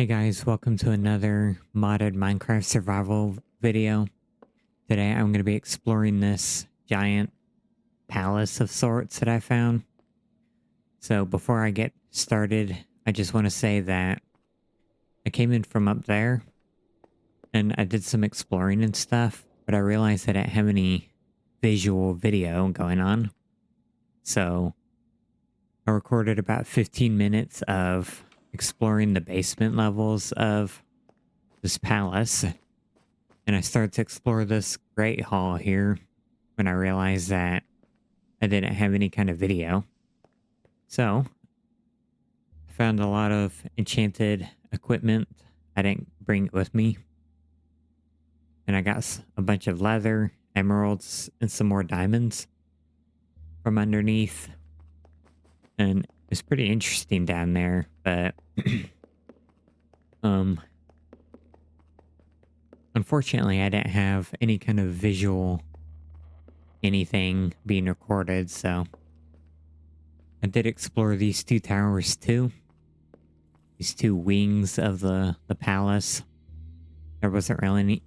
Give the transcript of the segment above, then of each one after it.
Hey guys, welcome to another modded Minecraft survival video. Today I'm going to be exploring this giant palace of sorts that I found. So before I get started, I just want to say that I came in from up there and I did some exploring and stuff, but I realized that I didn't have any visual video going on. So I recorded about 15 minutes of exploring the basement levels of this palace. And I started to explore this great hall here when I realized that I didn't have any kind of video. So I found a lot of enchanted equipment. I didn't bring it with me. And I got a bunch of leather, emeralds, and some more diamonds from underneath. And it's pretty interesting down there, but um unfortunately I didn't have any kind of visual anything being recorded, so I did explore these two towers too. These two wings of the palace. There wasn't really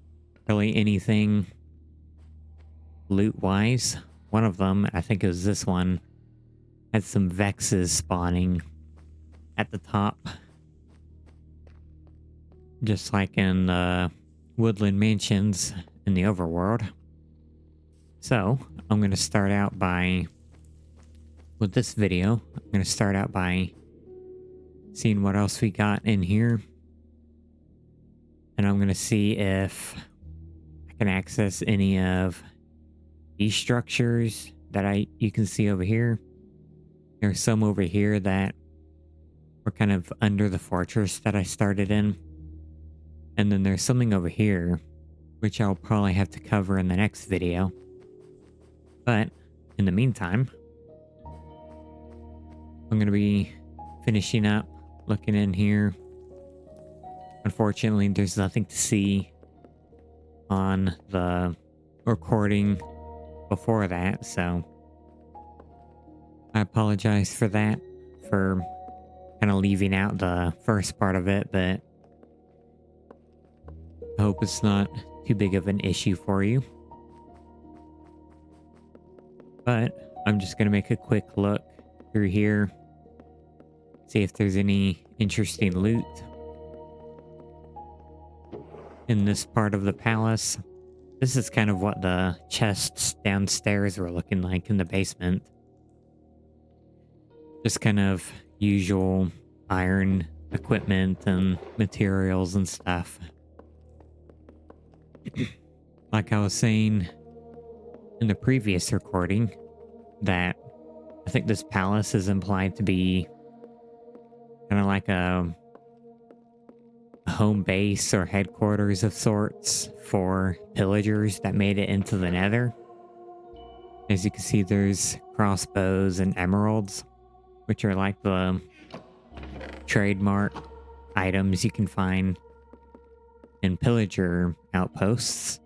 anything loot wise. One of them, I think it was this one, had some vexes spawning at the top. Just like in the woodland mansions in the overworld. So I'm gonna start out by with this video, I'm gonna start out by seeing what else we got in here. And I'm going to see if I can access any of these structures that you can see over here. There's some over here that were kind of under the fortress that I started in. And then there's something over here, which I'll probably have to cover in the next video. But in the meantime, I'm going to be finishing up looking in here. Unfortunately, there's nothing to see on the recording before that, so I apologize for that, for kind of leaving out the first part of it, but I hope it's not too big of an issue for you. But I'm just going to make a quick look through here, see if there's any interesting loot in this part of the palace. This is kind of what the chests downstairs were looking like in the basement. Just kind of usual iron equipment and materials and stuff. Like I was saying in the previous recording, that I think this palace is implied to be kind of like a home base or headquarters of sorts for pillagers that made it into the Nether. As you can see, there's crossbows and emeralds, which are like the trademark items you can find in pillager outposts.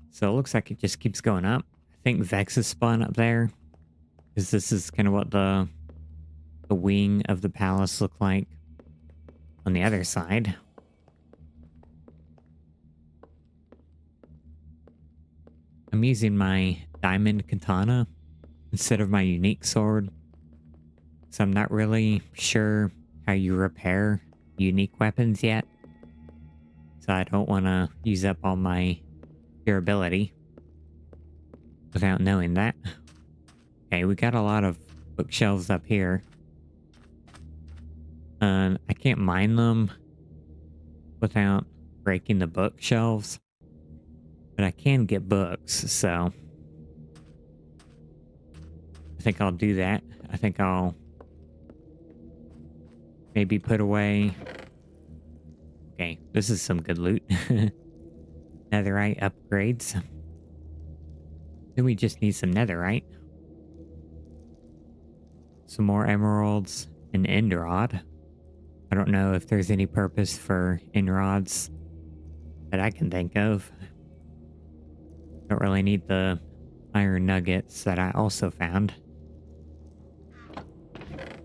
So it looks like it just keeps going up. I think Vexes spawn up there, because this is kind of what the wing of the palace looked like on the other side. I'm using my diamond katana instead of my unique sword, so I'm not really sure how you repair unique weapons yet. So I don't want to use up all my durability without knowing that. Okay, we got a lot of bookshelves up here. I can't mine them without breaking the bookshelves, but I can get books, so I think I'll do that. I think I'll maybe put away... Okay, this is some good loot. Netherite upgrades. Then we just need some netherite. Some more emeralds and end rod. I don't know if there's any purpose for end rods that I can think of. Don't really need the iron nuggets that I also found.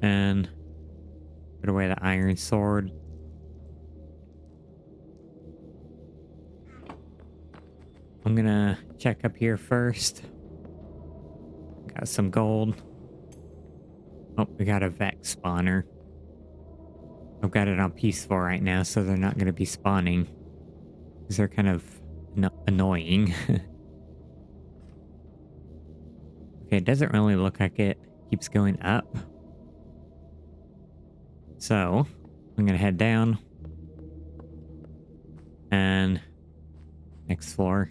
And Put away the iron sword. I'm gonna check up here first. Got some gold. Oh, we got a Vex spawner. I've got it on peaceful right now, so they're not gonna be spawning. Because they're kind of annoying. Okay, it doesn't really look like it keeps going up. So, I'm gonna head down. And next floor.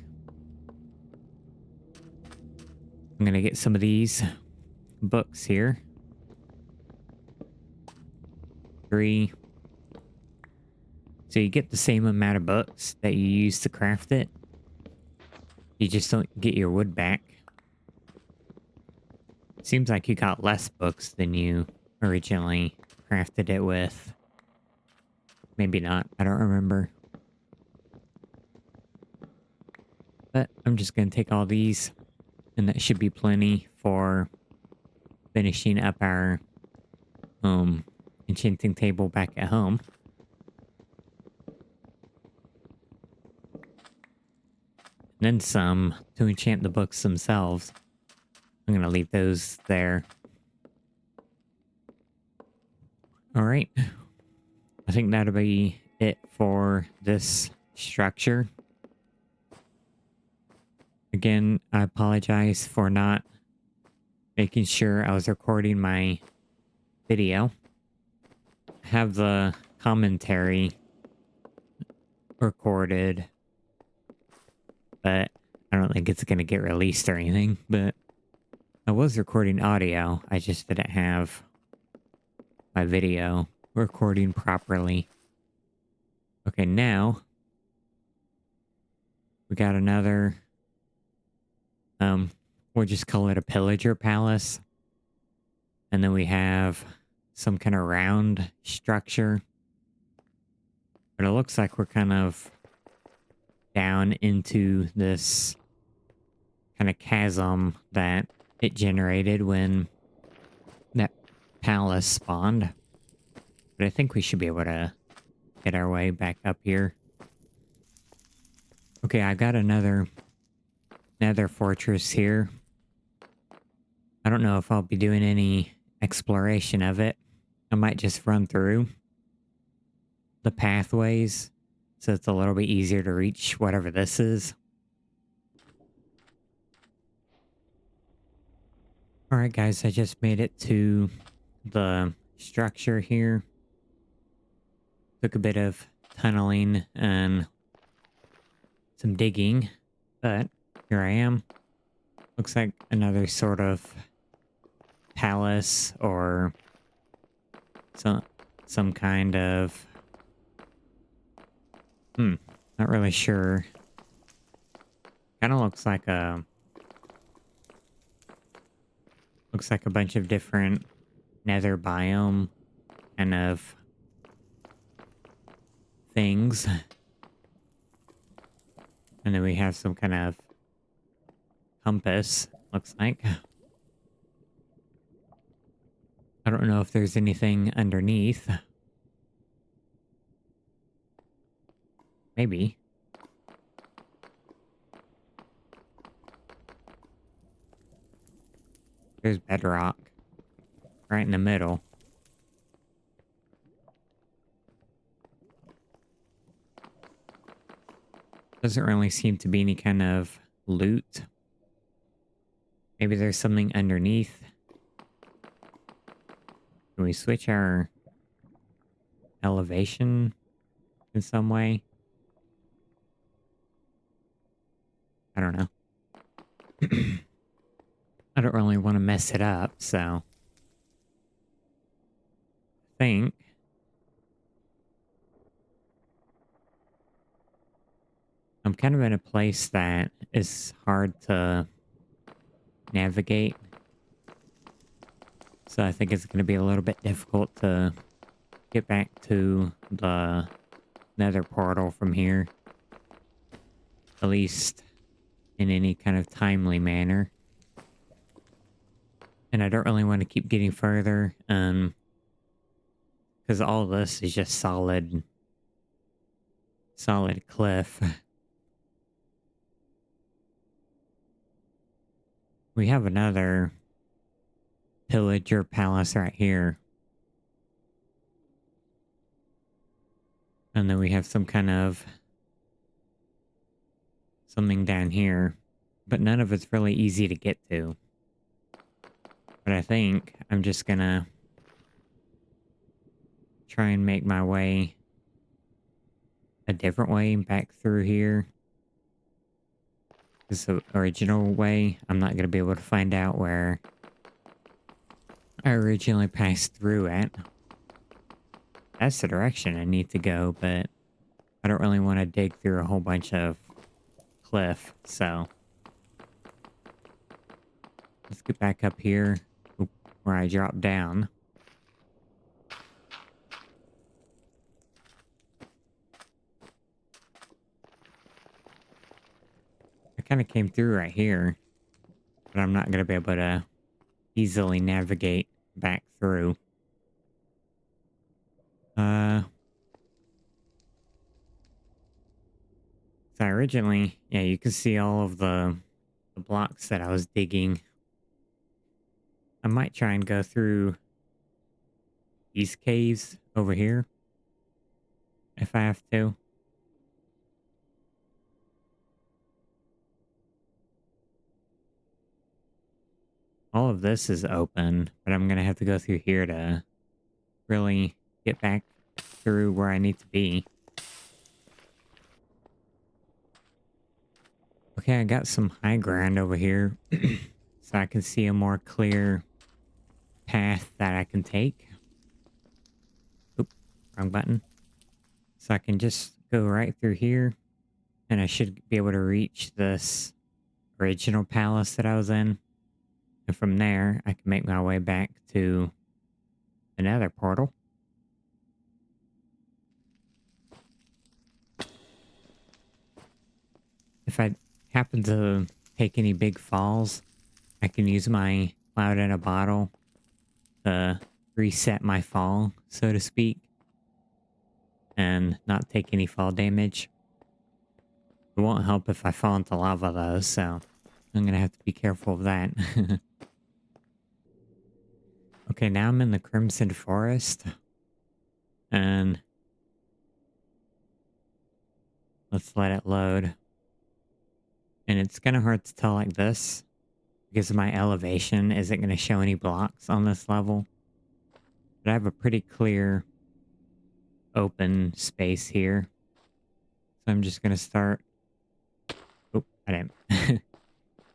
I'm gonna get some of these books here. 3. So you get the same amount of books that you use to craft it. You just don't get your wood back. Seems like you got less books than you originally crafted it with. Maybe not. I don't remember. But I'm just going to take all these. And that should be plenty for finishing up our enchanting table back at home. And then some to enchant the books themselves. I'm going to leave those there. Alright. I think that'll be it for this structure. Again, I apologize for not making sure I was recording my video. I have the commentary recorded, but I don't think it's going to get released or anything. But I was recording audio. I just didn't have my video recording properly. Okay, now we got another, we'll just call it a pillager palace. And then we have some kind of round structure. But it looks like we're kind of down into this kind of chasm that it generated when that palace spawned. But I think we should be able to get our way back up here. Okay, I got another Nether fortress here. I don't know if I'll be doing any exploration of it. I might just run through the pathways so it's a little bit easier to reach whatever this is. Alright guys, I just made it to the structure here. Took a bit of tunneling and some digging, but here I am. Looks like another sort of palace or some kind of... not really sure. Kind of looks like a... Looks like a bunch of different nether biome kind of things. And then we have some kind of compass, looks like. I don't know if there's anything underneath. Maybe. There's bedrock. Right in the middle. Doesn't really seem to be any kind of loot. Maybe there's something underneath. Can we switch our elevation in some way? I don't know. I don't really want to mess it up, so... I think... I'm kind of in a place that is hard to navigate. So I think it's going to be a little bit difficult to get back to the nether portal from here. At least in any kind of timely manner. And I don't really want to keep getting further, because Because all this is just solid cliff. We have another pillager palace right here. And then we have some kind of something down here. But none of it's really easy to get to. But I think I'm just gonna try and make my way a different way back through here. This is the original way. I'm not gonna be able to find out where I originally passed through at. That's the direction I need to go, but I don't really want to dig through a whole bunch of cliff, so let's get back up here where I dropped down. I kind of came through right here, but I'm not going to be able to easily navigate back through. So originally, yeah, you can see all of the blocks that I was digging. I might try and go through these caves over here if I have to. All of this is open, but I'm going to have to go through here to really get back through where I need to be. Okay, I got some high ground over here, so I can see a more clear path that I can take. Oop, wrong button. So I can just go right through here, and I should be able to reach this original palace that I was in. And from there, I can make my way back to another portal. If I happen to take any big falls, I can use my cloud in a bottle to reset my fall, so to speak, and not take any fall damage. It won't help if I fall into lava though, so I'm gonna have to be careful of that. Okay, now I'm in the Crimson Forest, and let's let it load. And it's kind of hard to tell like this because my elevation isn't going to show any blocks on this level. But I have a pretty clear open space here. So I'm just going to start. Oop, I didn't.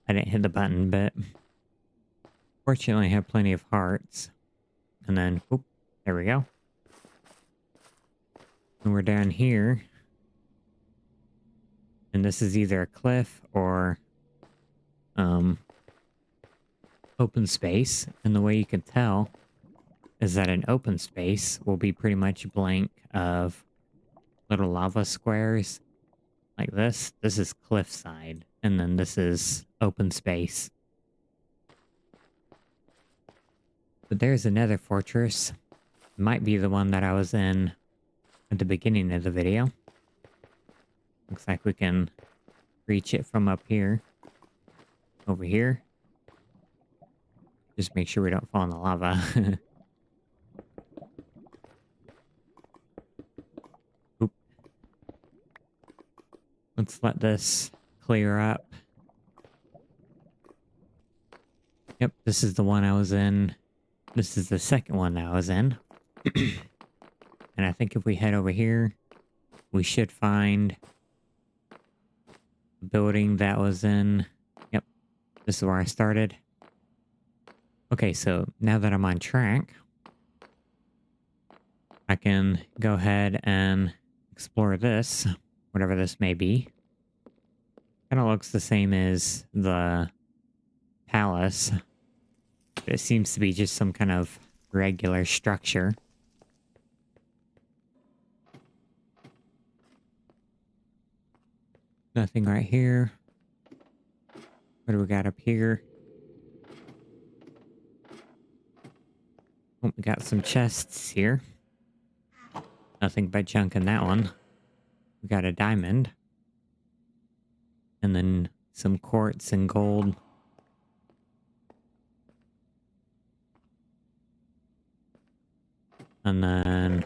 I didn't hit the button, but fortunately I have plenty of hearts. And then, oop, there we go. And we're down here. And this is either a cliff or open space. And the way you can tell is that an open space will be pretty much blank of little lava squares like this. This is cliffside, and then this is open space. But there's another fortress. It might be the one that I was in at the beginning of the video. Looks like we can reach it from up here. Over here. Just make sure we don't fall in the lava. Oop. Let's let this clear up. Yep, this is the one I was in. This is the second one that I was in. And I think if we head over here, we should find the building that was in. Yep, this is where I started. Okay, so now that I'm on track, I can go ahead and explore this, whatever this may be. Kind of looks the same as the palace, but it seems to be just some kind of regular structure. Nothing right here. What do we got up here? Oh, we got some chests here. Nothing but junk in that one. We got a diamond. And then some quartz and gold. And then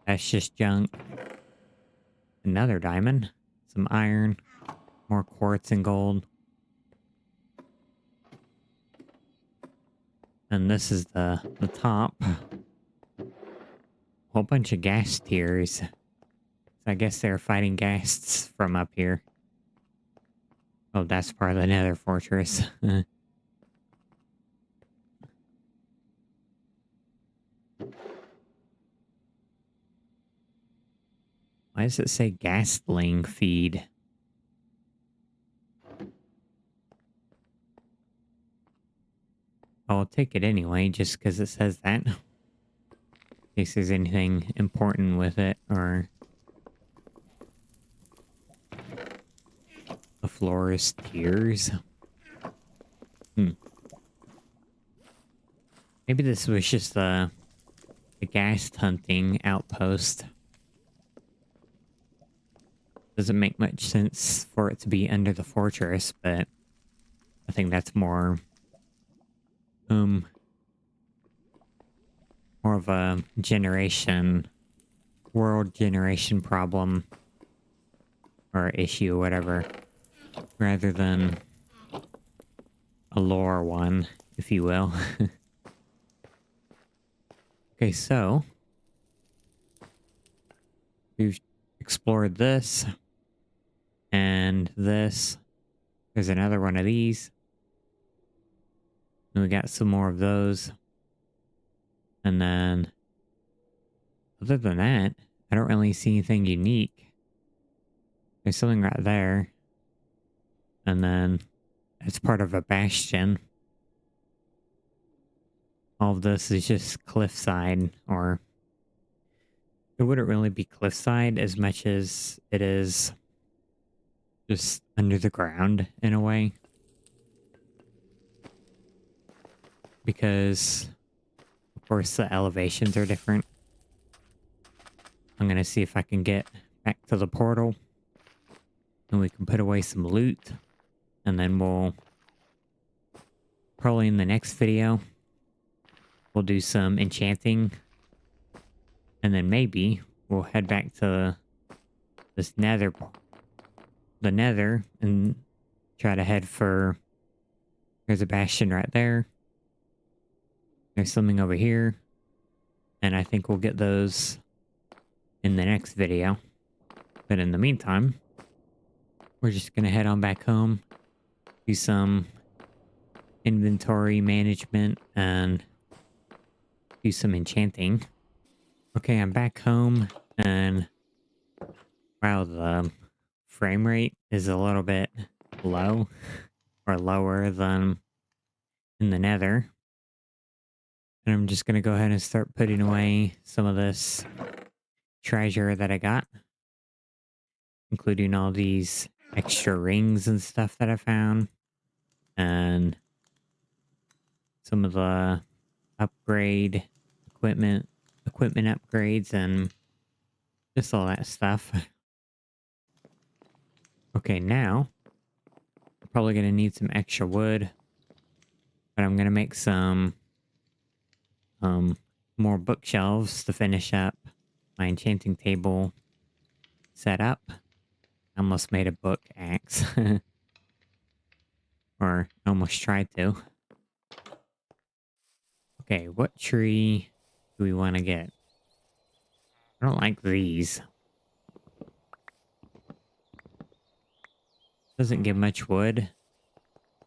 that's just junk. Another diamond. Some iron. More quartz and gold. And this is the top. Whole bunch of ghast tears. So I guess they're fighting ghasts from up here. Oh, that's part of the Nether fortress. Why does it say ghastling feed? I'll take it anyway, just because it says that. In case there's anything important with it, or the florist tears. Maybe this was just a ghast hunting outpost. Doesn't make much sense for it to be under the fortress, but I think that's more of a world generation problem or issue, whatever, rather than a lore one, if you will. Okay, so we've explored this and this. There's another one of these. And we got some more of those. And then, other than that, I don't really see anything unique. There's something right there. And then, it's part of a bastion. All of this is just cliffside, or it wouldn't really be cliffside as much as it is just under the ground in a way. Because, of course, the elevations are different. I'm gonna see if I can get back to the portal. And we can put away some loot. And then we'll... probably in the next video, we'll do some enchanting. And then maybe we'll head back to this nether... the nether, and try to head for... There's a bastion right there. There's something over here. And I think we'll get those in the next video. But in the meantime, we're just gonna head on back home, do some inventory management, and do some enchanting. Okay, I'm back home, and wow, the frame rate is a little bit low, or lower than in the nether. And I'm just gonna go ahead and start putting away some of this treasure that I got, including all these extra rings and stuff that I found, and some of the equipment upgrades, and just all that stuff. Okay, now I'm probably gonna need some extra wood, but I'm gonna make some more bookshelves to finish up my enchanting table setup. I almost made a book axe. Or almost tried to. Okay, what tree do we want to get? I don't like these. Doesn't give much wood,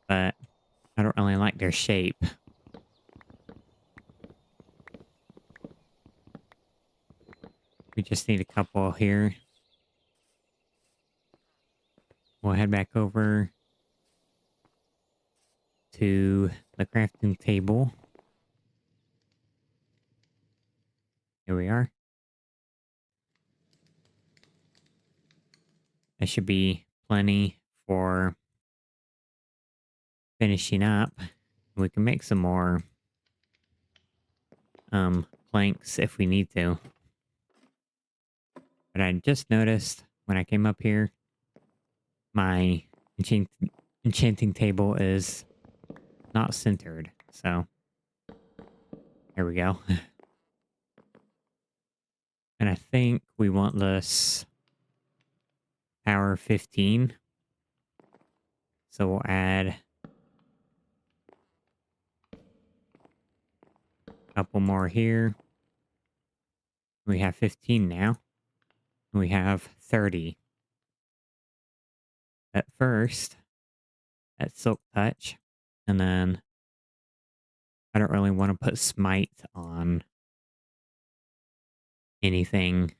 but I don't really like their shape. We just need a couple here. We'll head back over to the crafting table. Here we are. That should be plenty for finishing up. We can make some more planks if we need to. But I just noticed when I came up here, my enchant enchanting table is not centered. So there we go. And I think we want this power 15. So we'll add a couple more here. We have 15 now. We have 30. At first, at Silk Touch. And then I don't really want to put Smite on anything.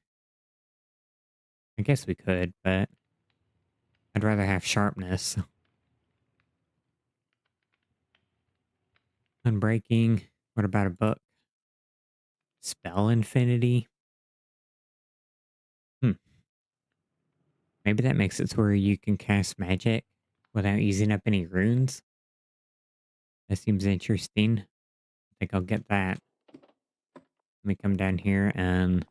I guess we could, but I'd rather have Sharpness. Unbreaking. What about a book? Spell Infinity? Hmm. Maybe that makes it to where you can cast magic without using up any runes. That seems interesting. I think I'll get that. Let me come down here and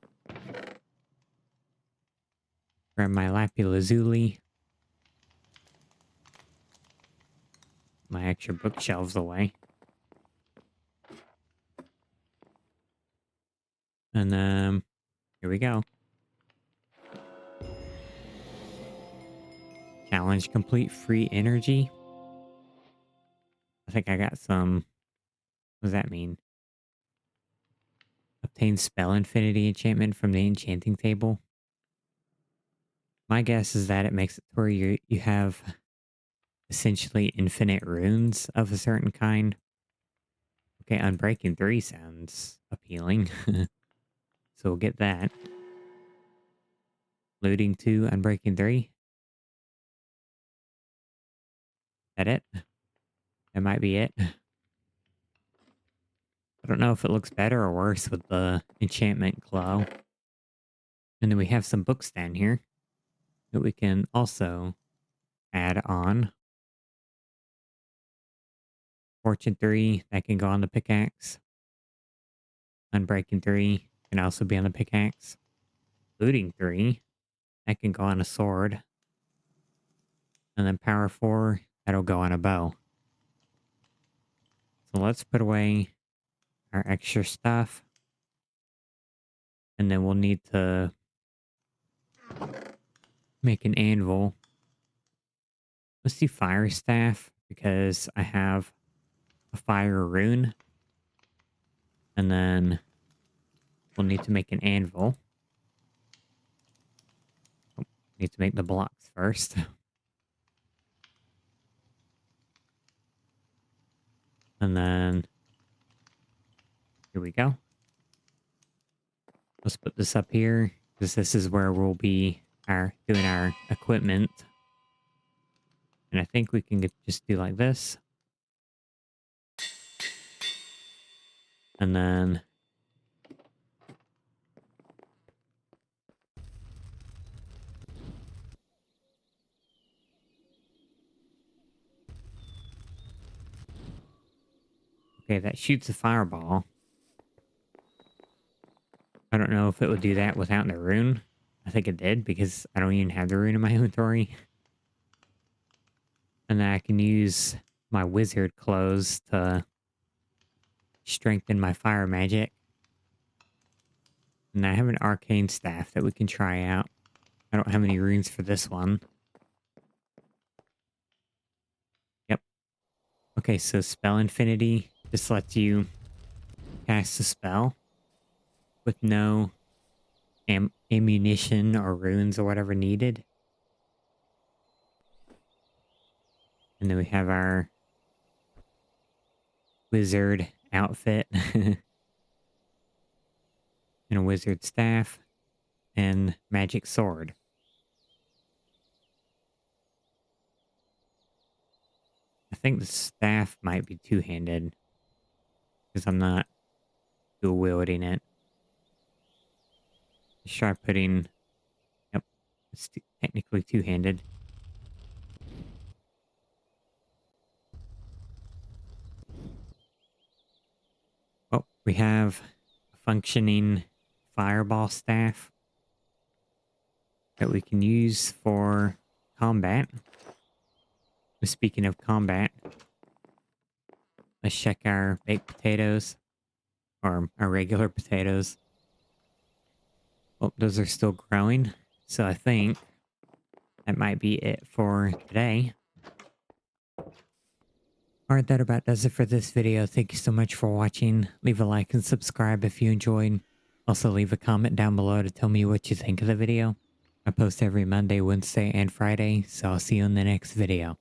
grab my Lapis Lazuli. My extra bookshelves away. And here we go. Challenge complete, free energy. I think I got some. What does that mean? Obtain spell infinity enchantment from the enchanting table. My guess is that it makes it where you have essentially infinite runes of a certain kind. Okay, Unbreaking 3 sounds appealing. So we'll get that. Looting 2, Unbreaking 3. That it? That might be it. I don't know if it looks better or worse with the enchantment glow. And then we have some books down here that we can also add on. Fortune 3, that can go on the pickaxe. Unbreaking 3 can also be on the pickaxe. Looting 3, that can go on a sword. And then Power 4, that'll go on a bow. So let's put away our extra stuff. And then we'll need to make an anvil. Let's do Fire Staff because I have a fire rune. And then we'll need to make an anvil. Oh, need to make the blocks first. And then here we go. Let's put this up here because this is where we'll be doing our equipment. And I think we can just do like this. And then okay, that shoots a fireball. I don't know if it would do that without the rune. I think it did because I don't even have the rune in my inventory. And then I can use my wizard clothes to strengthen my fire magic. And I have an arcane staff that we can try out. I don't have any runes for this one. Yep. Okay, so spell infinity just lets you cast a spell with no ammunition or runes or whatever needed. And then we have our wizard outfit and a wizard staff and magic sword. I think the staff might be two-handed because I'm not dual wielding it. Let's try putting. Yep, it's technically two-handed. Oh, we have a functioning fireball staff. that we can use for combat. Speaking of combat, let's check our baked potatoes or our regular potatoes. Oh, those are still growing. So I think that might be it for today. Alright, that about does it for this video. Thank you so much for watching. Leave a like and subscribe if you enjoyed. Also leave a comment down below to tell me what you think of the video. I post every Monday, Wednesday, and Friday, so I'll see you in the next video.